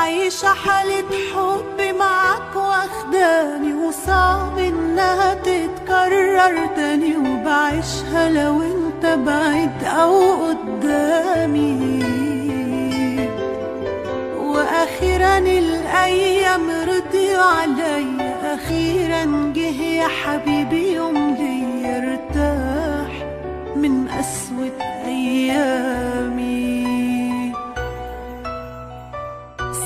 عايشة حالة حب معاك واخداني، وصعب انها تتكرر تاني، وبعيشها لو انت بعيد او قدامي. واخيرا الايام رضيوا عليا، اخيرا جه يا حبيبي يوم لي ارتاح من قسوة ايامي.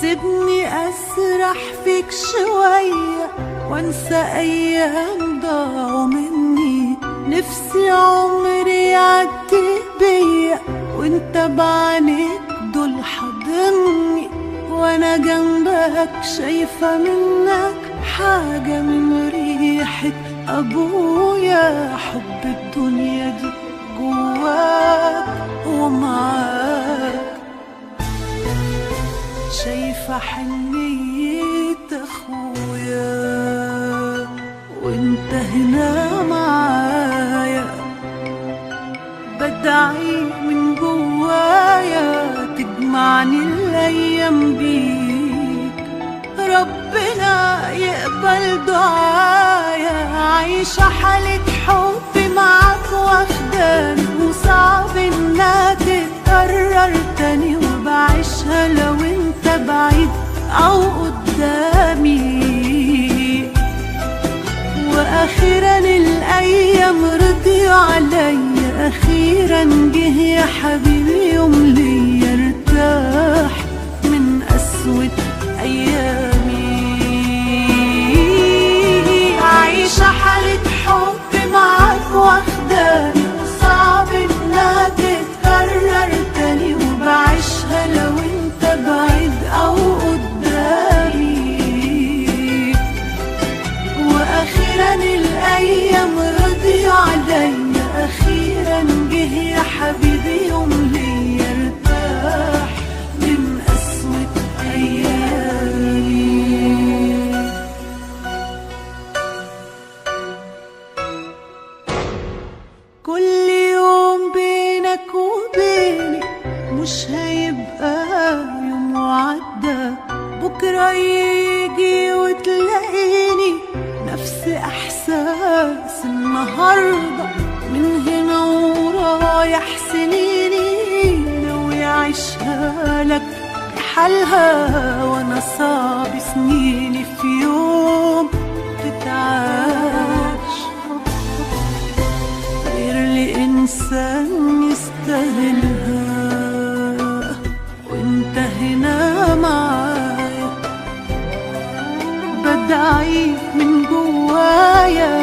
سيبني أسرح فيك شوية وانسى أيام ضاعوا مني، نفسي عمري يعدي بيا وانت بعينيك دول حاضني، وانا جنبك شايفة منك حاجة من ريحة أبويا. حب الدنيا دي جواك ومعاك، شايفة حنية أخويا وانت هنا معايا. بدعي من جوايا تجمعني الأيام بيك، ربنا يقبل دعايا. عايشة حالة حب معاك واخداني، وصعب انها تتكرر تاني، وبعيشها لو انت بعيد او قدامي. واخيرا الايام رضيوا عليا، اخيرا جه يا حبيبي يوم لي ارتاح من قسوة ايامي. عايشة حالة حب معاك واخداني، وصعب انها تتكرر تاني، وبعيشها لو انت بعيد او قدامي. واخيرا الايام رضيوا عليا، اخيرا جه يا حبيبي يوم لي ارتاح من قسوة ايامي. كل يوم بينك وبيني مش هيبقى يوم وعدى، بكرة يجي وتلاقيني نفس احساس النهاردة. من هنا ورايح سنيني ناوي اعيشها لك بحالها، وانا صعب سنيني في يوم تتعاش غير لإنسان يستاهلها. وانت هنا معايا، بدعي من جوايا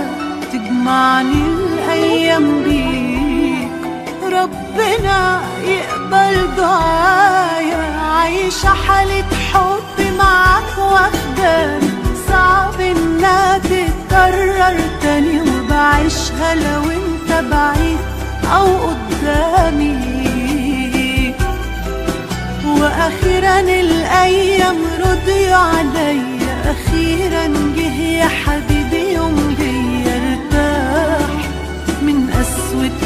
تجمعني الأيام بيك، ربنا يقبل دعايا. عايشة حالة حب معاك واخداني، صعب انها تتكرر تاني، وبعيشها لو انت بعيد او قدامي. واخيرا الايام رضيوا عليا، اخيرا جه يا حبيبي يوم لي ارتاح من قسوة